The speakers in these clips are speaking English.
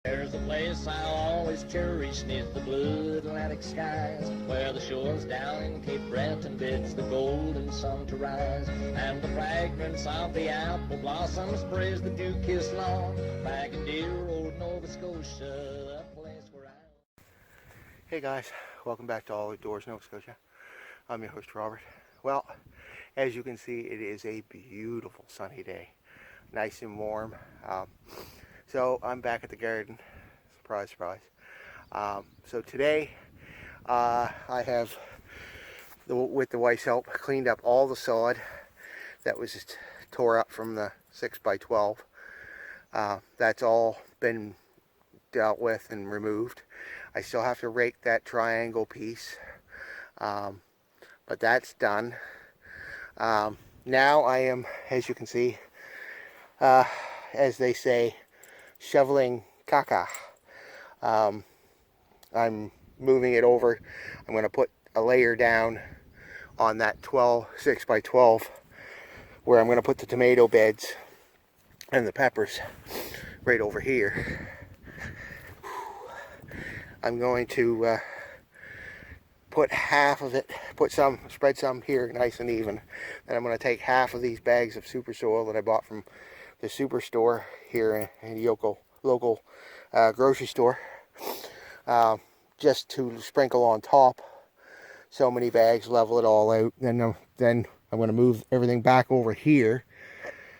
There's a place I'll always cherish neath the blue Atlantic skies, where the shores down in Cape Breton bids the golden sun to rise, and the fragrance of the apple blossoms praise the dew-kissed lawn, back in dear old Nova Scotia, the place where I... Hey guys, welcome back to All Outdoors Nova Scotia. I'm your host Robert. Well, as you can see, it is a beautiful sunny day, nice and warm. So I'm back at the garden. Surprise, surprise. So today I have, with the wife's help, cleaned up all the sod that was just tore up from the 6x12. That's all been dealt with and removed. I still have to rake that triangle piece, but that's done. Now I am, as you can see, as they say, shoveling caca. I'm moving it over. I'm going to put a layer down on that 6x12 where I'm going to put the tomato beds and the peppers right over here. I'm going to put half of it, spread some here nice and even. Then I'm going to take half of these bags of super soil that I bought from the superstore here in the local grocery store, just to sprinkle on top. So many bags, level it all out. Then I'm going to move everything back over here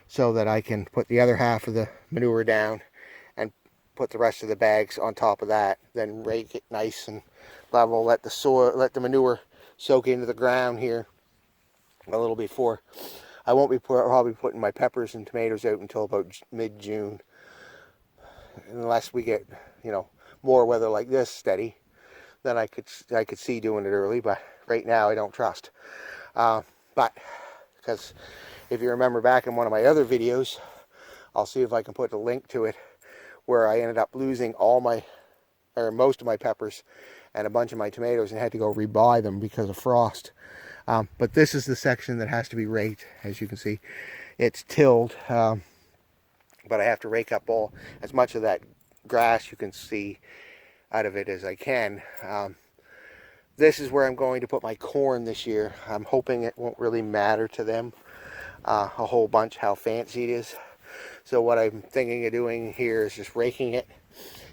so that I can put the other half of the manure down and put the rest of the bags on top of that. Then rake it nice and level. Let the manure soak into the ground here a little before. I won't be probably putting my peppers and tomatoes out until about mid-June, unless we get, more weather like this steady. Then I could see doing it early, but right now I don't trust. But because if you remember back in one of my other videos, I'll see if I can put a link to it, where I ended up losing most of my peppers and a bunch of my tomatoes and had to go rebuy them because of frost. But this is the section that has to be raked. As you can see, it's tilled, but I have to rake up as much of that grass you can see out of it as I can. This is where I'm going to put my corn this year. I'm hoping it won't really matter to them a whole bunch how fancy it is. So what I'm thinking of doing here is just raking it,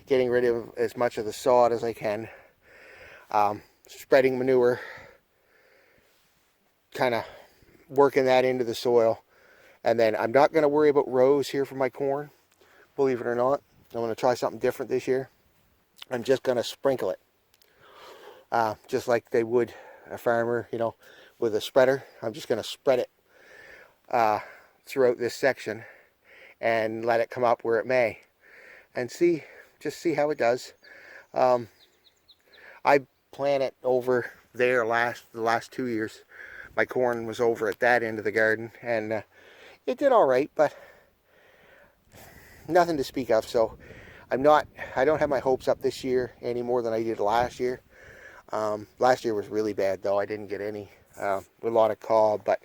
getting rid of as much of the sod as I can, spreading manure, kind of working that into the soil. And then I'm not going to worry about rows here for my corn, believe it or not. I'm going to try something different this year. I'm just going to sprinkle it, just like they would a farmer, with a spreader. I'm just going to spread it throughout this section and let it come up where it may, and just see how it does. I plant it over there the last 2 years. My corn was over at that end of the garden, and it did all right, but nothing to speak of. So I don't have my hopes up this year any more than I did last year. Last year was really bad though. I didn't get any, a lot of cob, but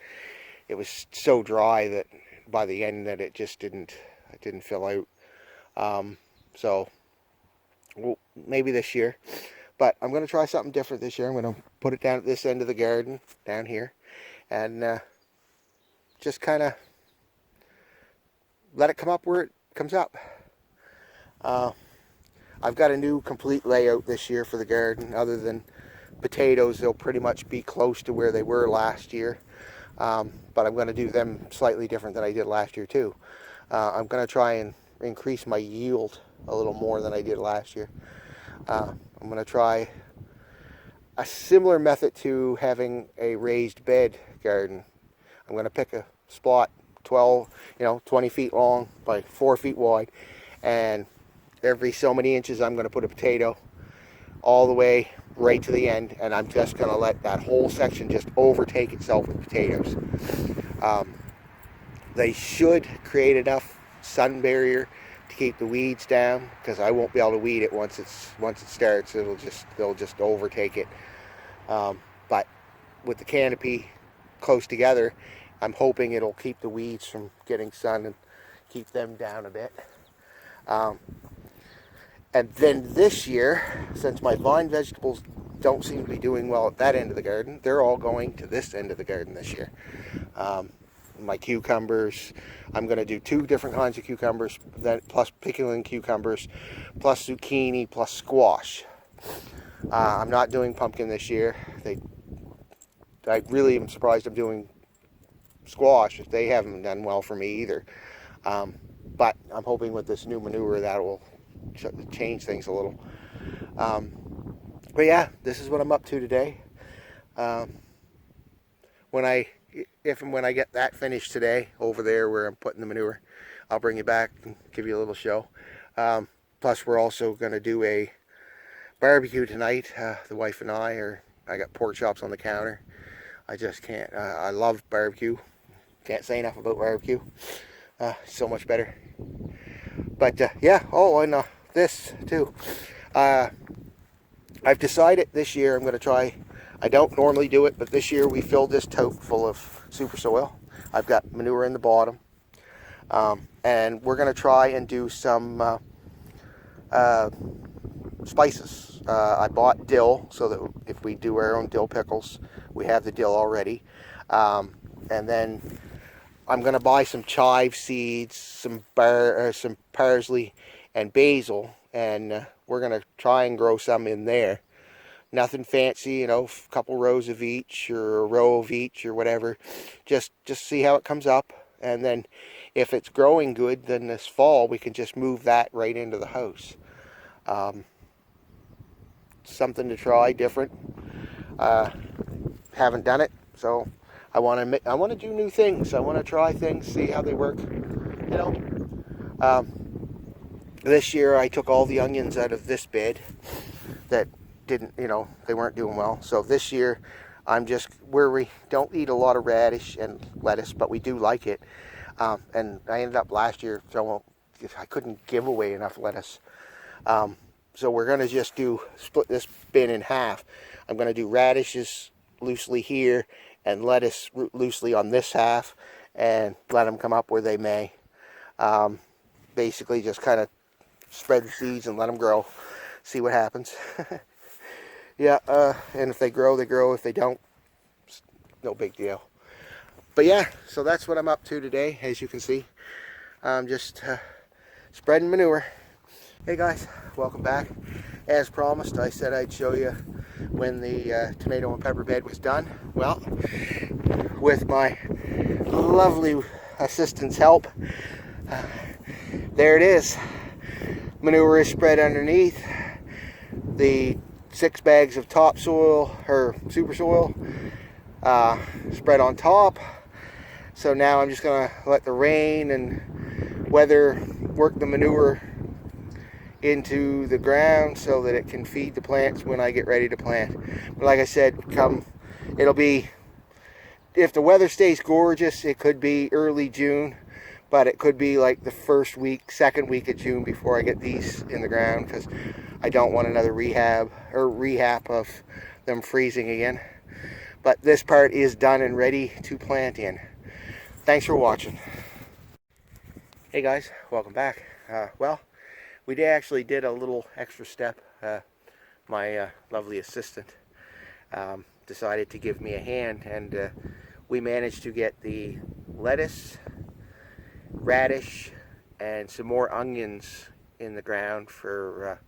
it was so dry that by the end that it didn't fill out. So maybe this year, but I'm going to try something different this year. I'm going to put it down at this end of the garden, down here, and just kind of let it come up where it comes up. I've got a new complete layout this year for the garden. Other than potatoes, they'll pretty much be close to where they were last year. But I'm going to do them slightly different than I did last year too. I'm going to try and increase my yield a little more than I did last year. I'm going to try a similar method to having a raised bed garden. I'm going to pick a spot 20 feet long by 4 feet wide, and every so many inches I'm going to put a potato all the way right to the end, and I'm just going to let that whole section just overtake itself with potatoes. They should create enough sun barrier to keep the weeds down, because I won't be able to weed it once it starts. They'll just overtake it. But with the canopy close together, I'm hoping it'll keep the weeds from getting sun and keep them down a bit. And then this year, since my vine vegetables don't seem to be doing well at that end of the garden, they're all going to this end of the garden this year. My cucumbers, I'm going to do 2 different kinds of cucumbers, then plus pickling cucumbers, plus zucchini, plus squash. I'm not doing pumpkin this year. I really am surprised I'm doing squash. They haven't done well for me either. But I'm hoping with this new manure that will change things a little. But yeah, this is what I'm up to today. If and when I get that finished today over there where I'm putting the manure, I'll bring you back and give you a little show. Plus we're also going to do a barbecue tonight. The wife and I got pork chops on the counter. I just can't, I love barbecue. Can't say enough about barbecue. So much better. But yeah, oh, and this too. I've decided this year I'm going to try, I don't normally do it, but this year we filled this tote full of super soil. I've got manure in the bottom. And we're going to try and do some spices. I bought dill so that if we do our own dill pickles, we have the dill already. And then I'm going to buy some chive seeds, some parsley, and basil, and we're going to try and grow some in there. Nothing fancy, you know, a couple rows of each or a row of each or whatever. Just see how it comes up, and then if it's growing good, then this fall we can just move that right into the house. Something to try, different. Haven't done it, so I want to do new things. I want to try things, see how they work. You know, this year I took all the onions out of this bed that didn't, you know, they weren't doing well. So this year I'm just where we don't eat a lot of radish and lettuce, but we do like it. And I ended up last year I couldn't give away enough lettuce. So we're going to just split this bin in half. I'm going to do radishes loosely here and lettuce loosely on this half and let them come up where they may. Basically just kind of spread the seeds and let them grow. See what happens. Yeah, and if they grow, they grow. If they don't, no big deal. But yeah, so that's what I'm up to today, as you can see. I'm just spreading manure. Hey guys, welcome back. As promised, I said I'd show you when the tomato and pepper bed was done. Well, with my lovely assistant's help, there it is. Manure is spread underneath. The 6 bags of topsoil, or super soil, spread on top. So now I'm just going to let the rain and weather work the manure into the ground so that it can feed the plants when I get ready to plant. But like I said, it'll be, if the weather stays gorgeous, it could be early June, but it could be like the first week, second week of June before I get these in the ground, because I don't want another rehab of them freezing again. But this part is done and ready to plant in. Thanks for watching. Hey guys, welcome back. Well, we actually did a little extra step. My lovely assistant decided to give me a hand, and we managed to get the lettuce, radish, and some more onions in the ground for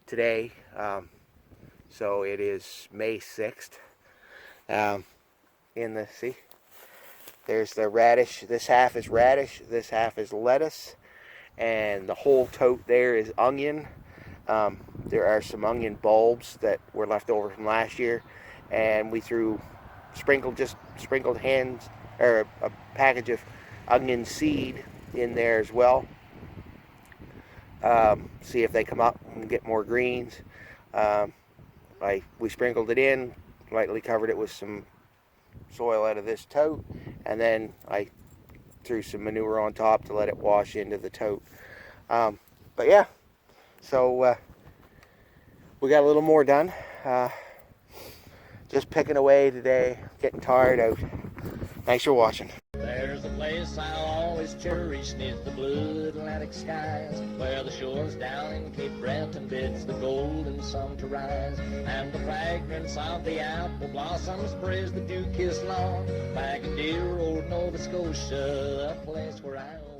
today. So it is May 6th. See, there's the radish. This half is radish, this half is lettuce, and the whole tote there is onion. There are some onion bulbs that were left over from last year, and we sprinkled a package of onion seed in there as well. See if they come up and get more greens. We sprinkled it in, lightly covered it with some soil out of this tote, and then I threw some manure on top to let it wash into the tote. But yeah, so we got a little more done. Just picking away today, getting tired out. Thanks for watching. There's a place I'll always always cherished 'neath the blue Atlantic skies, where the shores down in Cape Breton bids the golden sun to rise, and the fragrance of the apple blossoms sprays the dew-kissed lawn, back in dear old Nova Scotia, a place where I